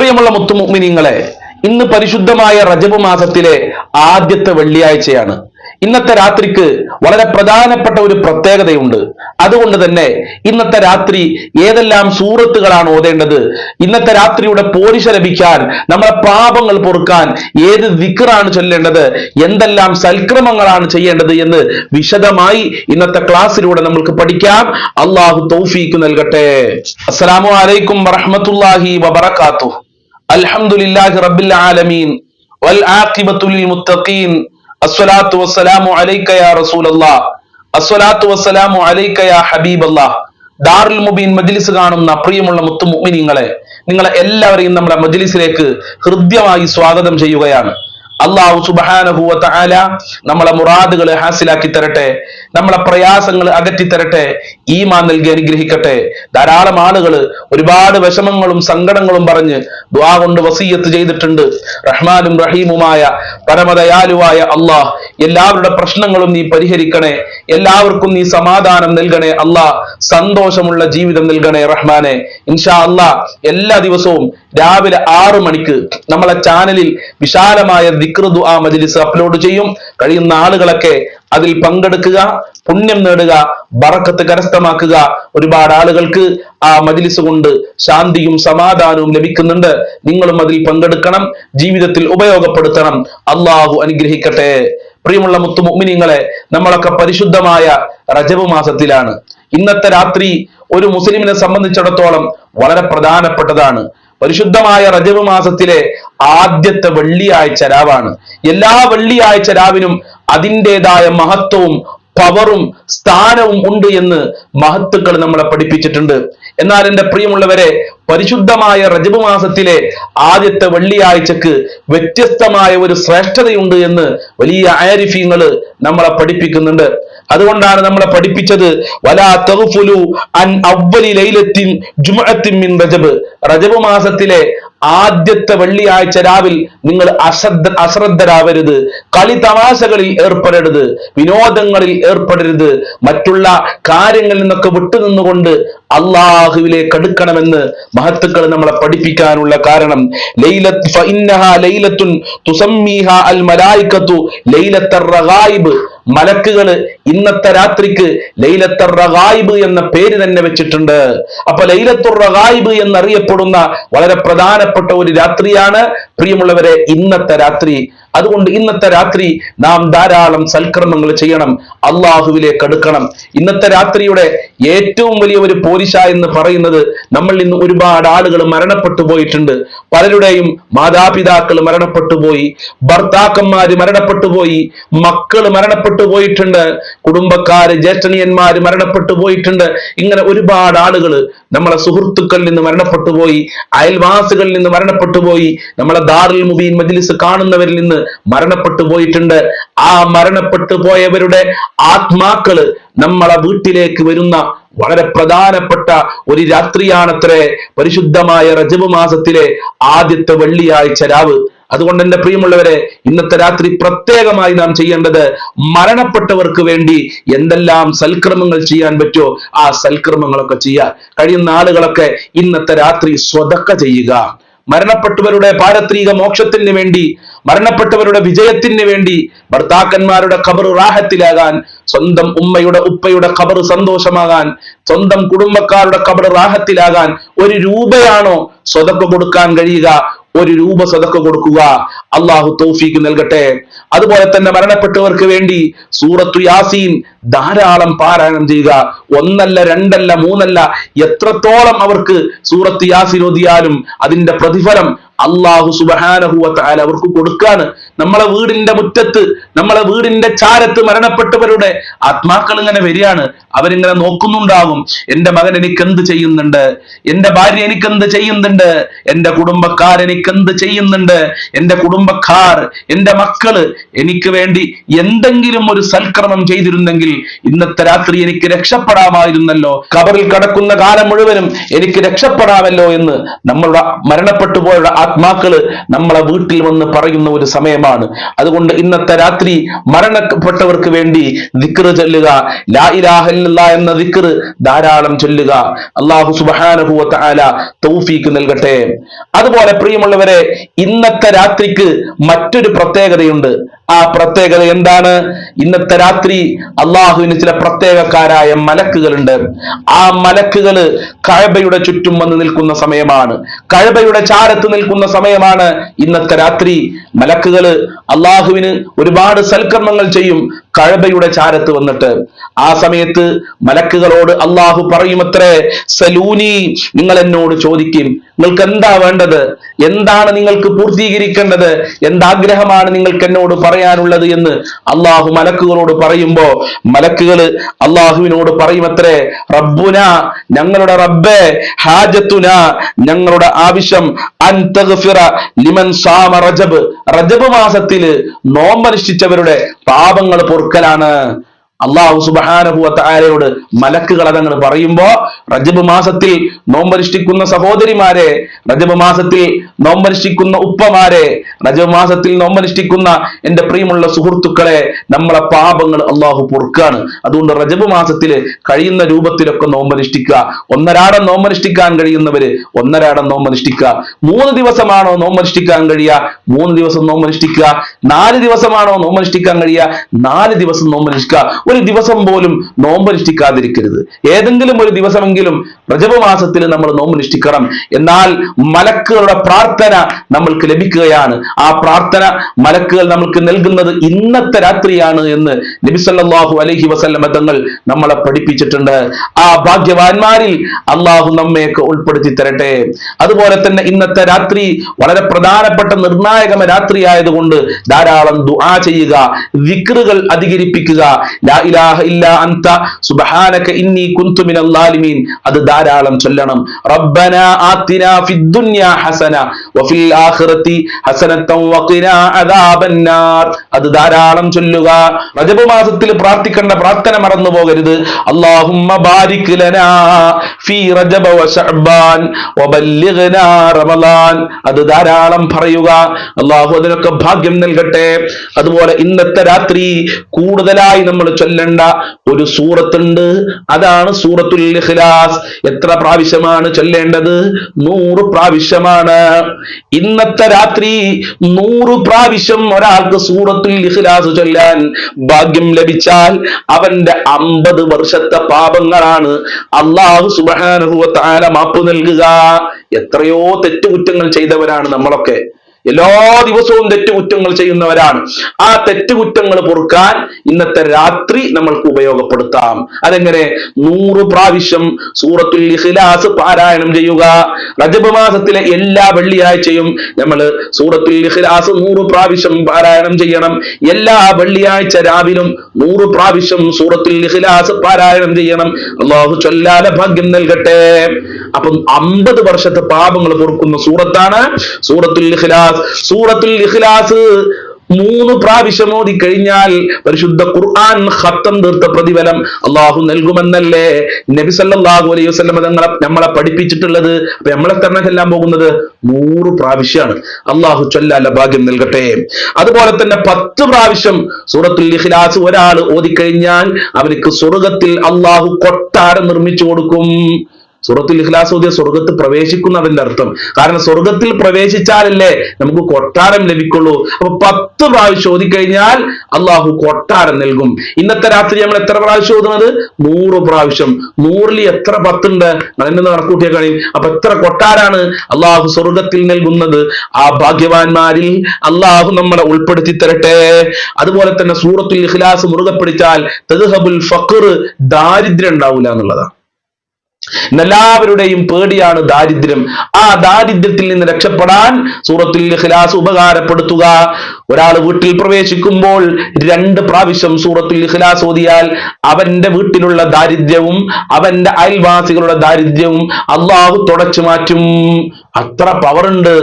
പ്രിയമുള്ള മുത്തുമുഅ്മിനീങ്ങളെ, ഇന്ന് പരിശുദ്ധമായ റജബ് മാസത്തിലെ ആദ്യത്തെ വെള്ളിയാഴ്ചയാണ്. ഇന്നത്തെ രാത്രിക്ക് വളരെ പ്രധാനപ്പെട്ട ഒരു പ്രത്യേകതയുണ്ട്. അതുകൊണ്ട് തന്നെ ഇന്നത്തെ രാത്രി ഏതെല്ലാം സൂറത്തുകളാണ് ഓതേണ്ടത്, ഇന്നത്തെ രാത്രിയുടെ പോരിശ ലഭിക്കാൻ, നമ്മളെ പാപങ്ങൾ പൊറുക്കാൻ ഏത് ദിക്റാണ് ചൊല്ലേണ്ടത്, എന്തെല്ലാം സൽക്രമങ്ങളാണ് ചെയ്യേണ്ടത് എന്ന് വിശദമായി ഇന്നത്തെ ക്ലാസ്സിലൂടെ നമുക്ക് പഠിക്കാം. അള്ളാഹു തൗഫീക്ക് നൽകട്ടെ. അസ്സലാമു അലൈക്കും വറഹ്മത്തുള്ളാഹി വബറകാതുഹു. അൽഹംദുലില്ലാഹി റബ്ബിൽ ആലമീൻ വൽ ആഖിബത്തു ലിൽ മുത്തഖീൻ. അസ്സലാത്തു വസ്സലാമു അലൈക യാ റസൂലല്ലാഹ്, അസ്സലാത്തു വസ്സലാമു അലൈക യാ ഹബീബല്ലാഹ്. ദാറുൽ മുബീൻ മജ്ലിസ് കാണുന്ന പ്രിയമുള്ള മുത്തുമുഅ്മിനീങ്ങളെ, നിങ്ങളെ എല്ലാവരെയും നമ്മുടെ മജ്ലിസിലേക്ക് ഹൃദ്യമായി സ്വാഗതം ചെയ്യുകയാണ്. അല്ലാഹു സുബ്ഹാനഹു വ തആല നമ്മളെ മുറാദുകൾ ഹാസിലാക്കി തരട്ടെ, നമ്മളെ പ്രയാസങ്ങൾ അകറ്റി തരട്ടെ, ഈമാൻ നൽകി അനുഗ്രഹിക്കട്ടെ. ധാരാളം ആളുകൾ ഒരുപാട് വിഷമങ്ങളും സങ്കടങ്ങളും പറഞ്ഞ് ദുആ കൊണ്ട് വസിയ്യത്ത് ചെയ്തിട്ടുണ്ട്. റഹ്മാനും റഹീമുമായ പരമദയാലുവായ അല്ലാഹ്, എല്ലാവരുടെ പ്രശ്നങ്ങളും നീ പരിഹരിക്കണേ, എല്ലാവർക്കും നീ സമാധാനം നൽകണേ അല്ലാഹ്, സന്തോഷമുള്ള ജീവിതം നൽകണേ റഹ്മാനെ. ഇൻഷാ അല്ലാഹ് എല്ലാ ദിവസവും രാവിലെ 6 മണിക്ക് നമ്മളെ ചാനലിൽ വിശാലമായ ദിക്റ് ദുആ മജ്ലിസ് അപ്ലോഡ് ചെയ്യും. കഴിയുന്ന ആളുകളൊക്കെ അതിൽ പങ്കെടുക്കുക, പുണ്യം നേടുക, ബറക്കത്ത് കരസ്ഥമാക്കുക. ഒരുപാട് ആളുകൾക്ക് ആ മജ്ലിസ് കൊണ്ട് ശാന്തിയും സമാധാനവും ലഭിക്കുന്നുണ്ട്. നിങ്ങളും അതിൽ പങ്കെടുക്കണം, ജീവിതത്തിൽ ഉപയോഗപ്പെടുത്തണം. അള്ളാഹു അനുഗ്രഹിക്കട്ടെ. പ്രിയമുള്ള മുത്തുമുഅ്മിനീങ്ങളെ, നമ്മളൊക്കെ പരിശുദ്ധമായ റജബ് മാസത്തിലാണ്. ഇന്നത്തെ രാത്രി ഒരു മുസ്ലിമിനെ സംബന്ധിച്ചിടത്തോളം വളരെ പ്രധാനപ്പെട്ടതാണ്. പരിശുദ്ധമായ റജബ് മാസത്തിലെ ആദ്യത്തെ വെള്ളിയാഴ്ച രാവാണ്. എല്ലാ വെള്ളിയാഴ്ച രാവിനും അതിൻ്റെതായ മഹത്വവും പവറും സ്ഥാനവും ഉണ്ട് എന്ന് മഹത്തുക്കൾ നമ്മളെ പഠിപ്പിച്ചിട്ടുണ്ട്. എന്നാൽ എൻ്റെ പ്രിയമുള്ളവരെ, പരിശുദ്ധമായ റജബ് മാസത്തിലെ ആദ്യത്തെ വെള്ളിയാഴ്ചക്ക് വ്യത്യസ്തമായ ഒരു ശ്രേഷ്ഠതയുണ്ട് എന്ന് വലിയ ആരിഫീങ്ങൾ നമ്മളെ പഠിപ്പിക്കുന്നുണ്ട്. അതുകൊണ്ടാണ് നമ്മളെ പഠിപ്പിച്ചത് വലാ തഗ്ഫുലു അൻ അവ്വലി ലൈലത്തിൻ ജുമുഅത്തിൻ മിൻ റജബ്. റജബ് മാസത്തിലെ ആദ്യത്തെ വെള്ളിയാഴ്ച രാവിൽ നിങ്ങൾ അശ്രദ്ധരാവരുത്, കളി തമാശകളിൽ ഏർപ്പെടരുത്, വിനോദങ്ങളിൽ ഏർപ്പെടരുത്, മറ്റുള്ള കാര്യങ്ങളിൽ നിന്നൊക്കെ വിട്ടുനിന്നുകൊണ്ട് അള്ളാഹുവിലേക്ക് അടുക്കണമെന്ന് മഹത്തുക്കൾ നമ്മളെ പഠിപ്പിക്കാനുള്ള കാരണം ലൈലത്ത് ഫഇന്നഹാ ലൈലത്തുൻ തുസമ്മീഹാ അൽ മലായികത്തു ലൈലത്തർ റഗായിബ്. മലക്കുകൾ ഇന്നത്തെ രാത്രിക്ക് ലൈലത്തുർ റഗായിബ് എന്ന പേര് തന്നെ വെച്ചിട്ടുണ്ട്. അപ്പൊ ലൈലത്തുർ റഗായിബ് എന്നറിയപ്പെടുന്ന വളരെ പ്രധാനപ്പെട്ട ഒരു രാത്രിയാണ് പ്രിയമുള്ളവരെ ഇന്നത്തെ രാത്രി. അതുകൊണ്ട് ഇന്നത്തെ രാത്രി നാം ധാരാളം സൽക്കർമ്മങ്ങൾ ചെയ്യണം, അള്ളാഹുവിലേക്ക് അടുക്കണം. ഇന്നത്തെ രാത്രിയുടെ ഏറ്റവും വലിയ ഒരു പോരിശ എന്ന് പറയുന്നത്, നമ്മൾ ഇന്ന് ഒരുപാട് ആളുകൾ മരണപ്പെട്ടു പോയിട്ടുണ്ട്. പലരുടെയും മാതാപിതാക്കൾ മരണപ്പെട്ടു പോയി, ഭർത്താക്കന്മാര് മരണപ്പെട്ടു പോയി, മക്കള് മരണപ്പെട്ടു പോയിട്ടുണ്ട്, കുടുംബക്കാര് ജ്യേഷ്ഠനിയന്മാര് മരണപ്പെട്ടു പോയിട്ടുണ്ട്. ഇങ്ങനെ ഒരുപാട് ആളുകൾ നമ്മളെ സുഹൃത്തുക്കളിൽ നിന്ന് മരണപ്പെട്ടു പോയി, അയൽവാസികളിൽ നിന്ന് മരണപ്പെട്ടു പോയി, നമ്മളെ ദാറുൽ മുബീൻ മജ്ലിസ് കാണുന്നവരിൽ നിന്ന് മരണപ്പെട്ടു പോയിട്ടുണ്ട്. ആ മരണപ്പെട്ടു പോയവരുടെ ആത്മാക്കള് നമ്മളെ വീട്ടിലേക്ക് വരുന്ന വളരെ പ്രധാനപ്പെട്ട ഒരു രാത്രിയാണത്രേ പരിശുദ്ധമായ റജബ് മാസത്തിലെ ആദ്യത്തെ വെള്ളിയാഴ്ച രാവ്. അതുകൊണ്ട് എന്റെ പ്രിയമുള്ളവരെ, ഇന്നത്തെ രാത്രി പ്രത്യേകമായി നാം ചെയ്യേണ്ടത് മരണപ്പെട്ടവർക്ക് വേണ്ടി എന്തെല്ലാം സൽക്രമങ്ങൾ ചെയ്യാൻ പറ്റുമോ ആ സൽക്രമങ്ങളൊക്കെ ചെയ്യാൻ കഴിയുന്ന ആളുകളൊക്കെ ഇന്നത്തെ രാത്രി സ്വതക്ക ചെയ്യുക. മരണപ്പെട്ടവരുടെ പാരത്രിക മോക്ഷത്തിന് വേണ്ടി, മരണപ്പെട്ടവരുടെ വിജയത്തിന് വേണ്ടി, ഭർത്താക്കന്മാരുടെ ഖബർ റാഹത്തിലാകാൻ, സ്വന്തം ഉമ്മയുടെ ഉപ്പയുടെ ഖബർ സന്തോഷമാകാൻ, സ്വന്തം കുടുംബക്കാരുടെ ഖബർ റാഹത്തിലാകാൻ 1 രൂപയാണോ സ്വതക്ക കൊടുക്കാൻ കഴിയുക, 1 രൂപ സ്വതക്ക കൊടുക്കുക. അള്ളാഹു തൗഫീക്ക് നൽകട്ടെ. അതുപോലെ തന്നെ മരണപ്പെട്ടവർക്ക് വേണ്ടി സൂറത്തു യാസീൻ ധാരാളം പാരായണം ചെയ്യുക. 1 അല്ല 2 അല്ല 3 അല്ല, എത്രത്തോളം അവർക്ക് സൂറത്ത് യാസീൻ ഓതിയാലും അതിന്റെ പ്രതിഫലം അള്ളാഹു സുബ്ഹാനഹു വ തആല അവർക്ക് കൊടുക്കാണ്. നമ്മളെ വീടിന്റെ മുറ്റത്ത്, നമ്മളെ വീടിന്റെ ചാരത്ത് മരണപ്പെട്ടവരുടെ ആത്മാക്കൾ ഇങ്ങനെ വരികയാണ്. അവരിങ്ങനെ നോക്കുന്നുണ്ടാകും, എന്റെ മകൻ എനിക്ക് എന്ത് ചെയ്യുന്നുണ്ട്, എന്റെ ഭാര്യ എനിക്ക് എന്ത് ചെയ്യുന്നുണ്ട്, എന്റെ കുടുംബക്കാർ എനിക്ക് എന്ത് ചെയ്യുന്നുണ്ട്, എന്റെ കുടുംബക്കാർ, എന്റെ മക്കള് എനിക്ക് വേണ്ടി എന്തെങ്കിലും ഒരു സൽക്രമം ചെയ്തിരുന്നെങ്കിൽ ഇന്നത്തെ രാത്രി എനിക്ക് രക്ഷപ്പെടാമായിരുന്നല്ലോ, ഖബറിൽ കടക്കുന്ന കാലം മുഴുവനും എനിക്ക് രക്ഷപ്പെടാമല്ലോ എന്ന് നമ്മളുടെ മരണപ്പെട്ടു പോയ ആത്മാക്കള് നമ്മളെ വീട്ടിൽ വന്ന് പറയുന്ന ഒരു സമയമാണ്. സമയമാണ്. അതുകൊണ്ട് ഇന്നത്തെ രാത്രി മരണപ്പെട്ടവർക്ക് വേണ്ടി ദിക്ർ ചൊല്ലുക, ലാ ഇലാഹ ഇല്ലല്ലാഹ് എന്ന ദിക്ർ ധാരാളം ചൊല്ലുക. അല്ലാഹു സുബ്ഹാനഹു വ തആല തൗഫീഖ് നൽകട്ടെ. അതുപോലെ പ്രിയമുള്ളവരെ, ഇന്നത്തെ രാത്രിക്ക് മറ്റൊരു പ്രത്യേകതയുണ്ട്. ആ പ്രത്യേകത എന്താണ്? ഇന്നത്തെ രാത്രി അള്ളാഹുവിന് ചില പ്രത്യേകക്കാരായ മലക്കുകളുണ്ട്. ആ മലക്കുകള് കഅബയുടെ ചുറ്റും വന്ന് നിൽക്കുന്ന സമയമാണ്, കഅബയുടെ ചാരത്ത് നിൽക്കുന്ന സമയമാണ് ഇന്നത്തെ രാത്രി. മലക്കുകള് അള്ളാഹുവിന് ഒരുപാട് സൽക്കർമ്മങ്ങൾ ചെയ്യും കഅബയുടെ ചാരത്ത് വന്നിട്ട്. ആ സമയത്ത് മലക്കുകളോട് അള്ളാഹു പറയുമത്രേ, സലൂനി, നിങ്ങൾ എന്നോട് ചോദിക്കും, നിങ്ങൾക്ക് എന്താ വേണ്ടത്, എന്താണ് നിങ്ങൾക്ക് പൂർത്തീകരിക്കേണ്ടത്, എന്താഗ്രഹമാണ് നിങ്ങൾക്ക് എന്നോട് പറയാനുള്ളത് എന്ന് അള്ളാഹു മലക്കുകളോട് പറയുമ്പോ മലക്കുകൾ അള്ളാഹുവിനോട് പറയുമത്രേ, റബ്ബുന, ഞങ്ങളുടെ റബ്ബേ, ഹാജത്തുന, ഞങ്ങളുടെ ആവശ്യം, അൻ തഗ്ഫിറ ലിമൻ സാമ റജബ്, റജബ് മാസത്തില് നോമ്പനുഷ്ഠിച്ചവരുടെ പാപങ്ങൾ പൊറുക്കലാണ്. അള്ളാഹു സുബ്ഹാനഹു വ തആലയോട് മലക്കുകൾ അതങ്ങൾ പറയുമ്പോ, റജബ് മാസത്തിൽ നോമ്പനുഷ്ഠിക്കുന്ന സഹോദരിമാരെ, റജബ് മാസത്തിൽ നോമ്പനുഷ്ഠിക്കുന്ന ഉപ്പമാരെ, റജബ് മാസത്തിൽ നോമ്പനുഷ്ഠിക്കുന്ന എന്റെ പ്രിയമുള്ള സുഹൃത്തുക്കളെ, നമ്മളെ പാപങ്ങൾ അള്ളാഹു പൊറുക്കാണ്. അതുകൊണ്ട് റജബ് മാസത്തിൽ കഴിയുന്ന രൂപത്തിലൊക്കെ നോമ്പനുഷ്ഠിക്കുക. ഒന്നരാടം നോമ്പനുഷ്ഠിക്കാൻ കഴിയുന്നവര് ഒന്നരാടം നോമ്പനുഷ്ഠിക്കുക. 3 ദിവസമാണോ നോമ്പനുഷ്ഠിക്കാൻ കഴിയുക, 3 ദിവസം നോമ്പനുഷ്ഠിക്കുക. 4 ദിവസമാണോ നോമ്പനുഷ്ഠിക്കാൻ കഴിയുക, 4 ദിവസം നോമ്പനുഷ്ഠിക്കുക. ഒരു ദിവസം പോലും നോമ്പനുഷ്ഠിക്കാതിരിക്കരുത്. ഏതെങ്കിലും ഒരു ദിവസമെങ്കിലും റജബ് മാസത്തിൽ നമ്മൾ നോമ്പനുഷ്ഠിക്കണം. എന്നാൽ മലക്കുകളുടെ പ്രാർത്ഥന നമ്മൾക്ക് ലഭിക്കുകയാണ്. ആ പ്രാർത്ഥന മലക്കുകൾ നമ്മൾക്ക് നൽകുന്നത് ഇന്നത്തെ രാത്രിയാണ് എന്ന് നബി സല്ലല്ലാഹു അലൈഹി വസല്ലം തങ്ങൾ നമ്മളെ പഠിപ്പിച്ചിട്ടുണ്ട്. ആ ഭാഗ്യവാന്മാരിൽ അള്ളാഹു നമ്മയൊക്കെ ഉൾപ്പെടുത്തി തരട്ടെ. അതുപോലെ തന്നെ ഇന്നത്തെ രാത്രി വളരെ പ്രധാനപ്പെട്ട നിർണായക രാത്രി ആയതുകൊണ്ട് ധാരാളം ദുആ ചെയ്യുക, ദിക്റുകൾ അധികരിപ്പിക്കുക. ലാ ഇലാഹ ഇല്ലാ അൻത സുബ്ഹാനക ഇന്നി കുൻതു മിനൽ ളാലിമീൻ അത് ധാരാളം ചൊല്ലണം. റബ്ബനാ ആതിനാ ഫിദ് ദുനിയാ ഹസന വഫിൽ ആഖിറതി ഹസനതൻ വഖിനാ അദാബന്നാർ അത് ധാരാളം ചൊല്ലുക. റജബ് മാസത്തിൽ പ്രാർത്ഥിക്കേണ്ട പ്രാർത്ഥന മറന്നു പോകരുത്. അല്ലാഹുമ്മ ബാരിക് ലനാ ഫീ റജബ വ ശഅബാൻ വബല്ലിഗ്നാ റമളാൻ അത് ധാരാളം പറയുക. അല്ലാഹു അതിനൊക്കെ ഭാഗ്യം നൽകട്ടെ. അതുപോലെ ഇന്നത്തെ രാത്രി കൂടുതലായി നമ്മൾ ചൊല്ലേണ്ട ഒരു സൂറത്തുണ്ട്, അതാണ് സൂറത്തുൽ ഇഖ്ലാസ്. എത്ര പ്രാവശ്യമാണ് ചൊല്ലേണ്ടത്? 100 പ്രാവശ്യമാണ്. ഇന്നത്തെ രാത്രി 100 പ്രാവശ്യം ഒരാൾക്ക് സൂറത്തുൽ ഇഖ്ലാസ് ചൊല്ലാൻ ഭാഗ്യം ലഭിച്ചാൽ അവന്റെ 50 വർഷത്തെ പാപങ്ങളാണ് അല്ലാഹു സുബ്ഹാനഹു വ തആല മാപ്പ് നൽകുക. എത്രയോ തെറ്റുകുറ്റങ്ങൾ ചെയ്തവരാണ് നമ്മളൊക്കെ, എല്ലാ ദിവസവും തെറ്റുകുറ്റങ്ങൾ ചെയ്യുന്നവരാണ്. ആ തെറ്റുകുറ്റങ്ങൾ പൊറുക്കാൻ ഇന്നത്തെ രാത്രി നമ്മൾക്ക് ഉപയോഗപ്പെടുത്താം. അതെങ്ങനെ? 100 പ്രാവശ്യം സൂറത്തുൽ ഇഖ്ലാസ് പാരായണം ചെയ്യുക. റജബ് മാസത്തിലെ എല്ലാ വെള്ളിയാഴ്ചയും നമ്മൾ സൂറത്തുൽ ഇഖ്ലാസ് 100 പ്രാവശ്യം പാരായണം ചെയ്യണം. എല്ലാ വെള്ളിയാഴ്ച രാവിലും 100 പ്രാവശ്യം സൂറത്തുൽ ഇഖ്ലാസ് പാരായണം ചെയ്യണം. അല്ലാഹു ചൊല്ലാല ഭാഗ്യം നൽകട്ടെ. അപ്പം 50 വർഷത്തെ പാപങ്ങൾ പൊറുക്കുന്ന സൂറത്താണ് സൂറത്തുൽ ഇഖ്ലാസ്. സൂറത്തുൽ ഇഖ്ലാസ് 3 പ്രാവശ്യം ഓതി കഴിഞ്ഞാൽ പരിശുദ്ധ ഖുർആൻ ഖത്തം തീർത്ത പ്രതിഫലം അള്ളാഹു നൽകുമെന്നല്ലേ നബി സല്ലല്ലാഹു അലൈഹി വസല്ലം നമ്മളെ പഠിപ്പിച്ചിട്ടുള്ളത്. അപ്പൊ നമ്മളെ തന്നെ ചെല്ലാൻ പോകുന്നത് 100 പ്രാവശ്യമാണ്. അള്ളാഹു ചൊല്ലാല ഭാഗ്യം നൽകട്ടെ. അതുപോലെ തന്നെ 10 പ്രാവശ്യം സൂറത്തുൽ ഇഖ്ലാസ് ഒരാൾ ഓതിക്കഴിഞ്ഞാൽ അവർക്ക് സ്വർഗത്തിൽ അള്ളാഹു കൊട്ടാരം നിർമ്മിച്ചു കൊടുക്കും. സൂറത്തുൽ ഇഖ്ലാസ് ഓതിയ സ്വർഗത്ത് പ്രവേശിക്കുന്നതിന്റെ അർത്ഥം. കാരണം സ്വർഗത്തിൽ പ്രവേശിച്ചാലല്ലേ നമുക്ക് കൊട്ടാരം ലഭിക്കുള്ളൂ. അപ്പൊ 10 പ്രാവശ്യം ഓതിക്കഴിഞ്ഞാൽ അള്ളാഹു കൊട്ടാരം നൽകും. ഇന്നത്തെ രാത്രി നമ്മൾ എത്ര പ്രാവശ്യം ഓതുന്നത്? 100 പ്രാവശ്യം. 100ൽ എത്ര 10 ഉണ്ട്? അതിനൊന്ന് കണക്കൂട്ടിയാൽ കഴിയും. അപ്പൊ എത്ര കൊട്ടാരാണ് അള്ളാഹു സ്വർഗത്തിൽ നൽകുന്നത്? ആ ഭാഗ്യവാന്മാരിൽ അള്ളാഹു നമ്മളെ ഉൾപ്പെടുത്തി തരട്ടെ. അതുപോലെ തന്നെ സൂറത്തുൽ ഇഖ്ലാസ് മുറുകെ പിടിച്ചാൽ തദ്ഹബുൽ ഫഖർ, ദാരിദ്ര്യം ഉണ്ടാവില്ല എന്നുള്ളതാണ്. എല്ലാവരുടെയും പേടിയാണ് ദാരിദ്ര്യം. ആ ദാരിദ്ര്യത്തിൽ നിന്ന് രക്ഷപ്പെടാൻ സൂറത്തുൽ ഇഖ്ലാസ് ഉപകാരപ്പെടുത്തുക. ഒരാൾ വീട്ടിൽ പ്രവേശിക്കുമ്പോൾ 2 പ്രാവശ്യം സൂറത്തുൽ ഇഖ്ലാസ് ഓതിയാൽ അവന്റെ വീട്ടിലുള്ള ദാരിദ്ര്യവും അവന്റെ അയൽവാസികളുടെ ദാരിദ്ര്യവും അള്ളാഹു തുടച്ചു മാറ്റും. അത്ര പവർ ഉണ്ട്.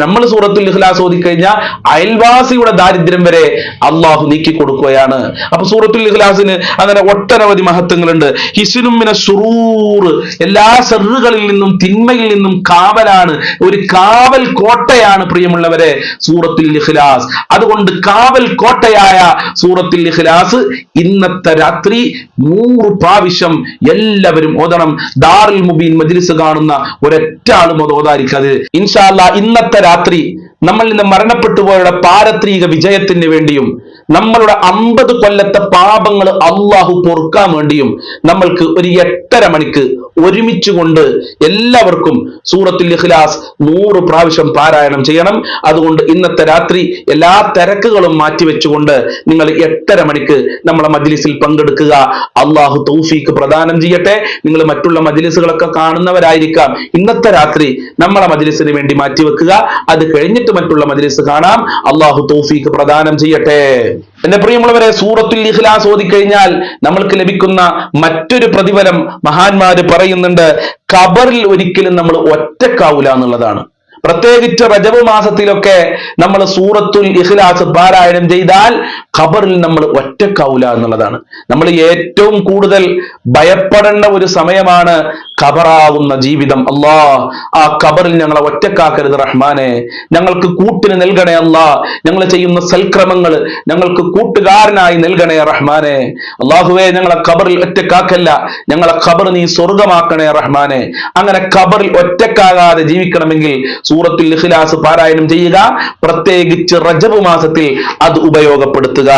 നമ്മൾ സൂറത്തുൽ ഇഖ്ലാസ് ഓതിക്കഴിഞ്ഞാൽ അയൽവാസിയുടെ ദാരിദ്ര്യം വരെ അള്ളാഹു നീക്കി കൊടുക്കുകയാണ്. അപ്പൊ സൂറത്തുൽ ഇഖ്ലാസിന് അങ്ങനെ ഒട്ടനവധി മഹത്വങ്ങളുണ്ട്. ഹിസ്നുൻ മിന ശുറൂർ, എല്ലാ ഷർറുകളിൽ നിന്നും തിന്മയിൽ നിന്നും കാവലാണ്, ഒരു കാവൽ കോട്ടയാണ് പ്രിയമുള്ളവരെ സൂറത്തുൽ ഇഖ്ലാസ്. അതുകൊണ്ട് കാവൽ കോട്ടയായ സൂറത്തുൽ ഇഖ്ലാസ് ഇന്നത്തെ രാത്രി 100 പ്രാവശ്യം എല്ലാവരും ഓതണം. ദാറുൽ മുബീൻ മജ്ലിസ് കാണുന്ന ഒരൊറ്റ ആളും അത് ഓതാതിരിക്കാതെ ഇൻഷാ അല്ലാഹ് ഇന്നത്തെ രാത്രി നമ്മൾ ഇന്ന് മരണപ്പെട്ടുപോയവരുടെ പാരത്രിക വിജയത്തിന് വേണ്ടിയും നമ്മളുടെ 50 കൊല്ലത്തെ പാപങ്ങൾ അള്ളാഹു പൊറുക്കാൻ വേണ്ടിയും നമ്മൾക്ക് ഒരു 8:30 മണിക്ക് ഒരുമിച്ച് കൊണ്ട് എല്ലാവർക്കും സൂറത്തുൽ ഇഖ്ലാസ് 100 പ്രാവശ്യം പാരായണം ചെയ്യണം. അതുകൊണ്ട് ഇന്നത്തെ രാത്രി എല്ലാ തിരക്കുകളും മാറ്റിവെച്ചുകൊണ്ട് നിങ്ങൾ 8:30 മണിക്ക് നമ്മളെ മജ്ലിസിൽ പങ്കെടുക്കുക. അള്ളാഹു തൗഫീക്ക് പ്രദാനം ചെയ്യട്ടെ. നിങ്ങൾ മറ്റുള്ള മജ്ലിസുകളൊക്കെ കാണുന്നവരായിരിക്കാം. ഇന്നത്തെ രാത്രി നമ്മളെ മജ്ലിസിന് വേണ്ടി മാറ്റിവെക്കുക. അത് കഴിഞ്ഞിട്ട് മറ്റുള്ള മജ്ലിസ് കാണാം. അള്ളാഹു തൗഫീക്ക് പ്രദാനം ചെയ്യട്ടെ. എന്റെ പ്രിയമുള്ളവരെ, സൂറത്തുൽ ഇഖ്ലാസ് ഓതിക്കഴിഞ്ഞാൽ നമ്മൾക്ക് ലഭിക്കുന്ന മറ്റൊരു പ്രതിഫലം മഹാന്മാര് പറയുന്നുണ്ട്. ഖബറിൽ ഒരിക്കലും നമ്മൾ ഒറ്റക്കാവൂല എന്നുള്ളതാണ്. പ്രത്യേകിച്ച് റജബ് മാസത്തിലൊക്കെ നമ്മൾ സൂറത്തുൽ ഇഖ്ലാസ് പാരായണം ചെയ്താൽ ഖബറിൽ നമ്മൾ ഒറ്റക്കാവൂല എന്നുള്ളതാണ്. നമ്മൾ ഏറ്റവും കൂടുതൽ ഭയപ്പെടേണ്ട ഒരു സമയമാണ് ഖബറാവുന്ന ജീവിതം. അല്ലാ, ആ ഖബറിൽ ഞങ്ങളെ ഒറ്റക്കാക്കരുത് റഹ്മാനെ, ഞങ്ങൾക്ക് കൂട്ടിന് നൽകണേ അല്ലാ, ഞങ്ങൾ ചെയ്യുന്ന സൽക്രമങ്ങൾ ഞങ്ങൾക്ക് കൂട്ടുകാരനായി നൽകണേ റഹ്മാനെ. അള്ളാഹുവേ, ഞങ്ങളെ ഖബറിൽ ഒറ്റക്കാക്കല്ല, ഞങ്ങളെ ഖബർ നീ സ്വർഗമാക്കണേ റഹ്മാനെ. അങ്ങനെ ഖബറിൽ ഒറ്റക്കാകാതെ ജീവിക്കണമെങ്കിൽ സൂറത്തുൽ ഇഖ്ലാസ് പാരായണം ചെയ്യുക. പ്രത്യേകിച്ച് റജബ് മാസത്തിൽ അത് ഉപയോഗപ്പെടുത്തുക.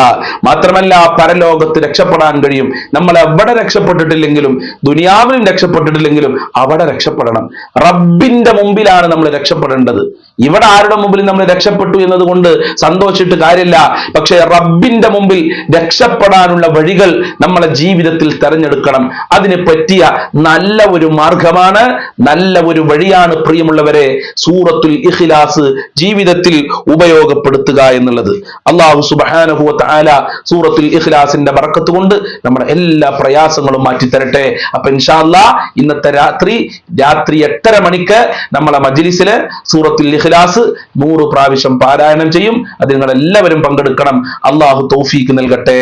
മാത്രമല്ല, പരലോകത്ത് രക്ഷപ്പെടാൻ കഴിയും. നമ്മൾ എവിടെ രക്ഷപ്പെട്ടിട്ടില്ലെങ്കിലും, ദുനിയാവിലും രക്ഷപ്പെട്ടിട്ടില്ലെങ്കിലും അവിടെ രക്ഷപ്പെടണം. റബ്ബിന്റെ മുമ്പിലാണ് നമ്മൾ രക്ഷപ്പെടേണ്ടത്. ഇവിടെ ആരുടെ മുമ്പിൽ നമ്മൾ രക്ഷപ്പെട്ടു എന്നതുകൊണ്ട് സന്തോഷിച്ചിട്ട് കാര്യമില്ല. പക്ഷെ റബ്ബിന്റെ മുമ്പിൽ രക്ഷപ്പെടാനുള്ള വഴികൾ നമ്മളെ ജീവിതത്തിൽ തെരഞ്ഞെടുക്കണം. അതിന് പറ്റിയ നല്ല ഒരു മാർഗമാണ്, നല്ല ഒരു വഴിയാണ് പ്രിയമുള്ളവരെ സൂറത്തുൽ ഇഖ്ലാസ് ജീവിതത്തിൽ ഉപയോഗപ്പെടുത്തുക എന്നുള്ളത്. അല്ലാഹു സുബ്ഹാനഹു വ തആല സൂറത്തുൽ ഇഖ്ലാസിന്റെ ബറക്കത്ത് കൊണ്ട് നമ്മുടെ എല്ലാ പ്രയാസങ്ങളും മാറ്റി തരട്ടെ. അപ്പൊ ഇൻഷാ അല്ലാഹ് ഇന്നത്തെ രാത്രി 8:30 മണിക്ക് നമ്മളെ മജ്ലിസില് സൂറത്തുൽ ഇഖ്ലാസ് 100 പ്രാവശ്യം പാരായണം ചെയ്യും. അത് നിങ്ങൾ എല്ലാവരും പങ്കെടുക്കണം. അല്ലാഹു തൗഫീക്ക് നൽകട്ടെ.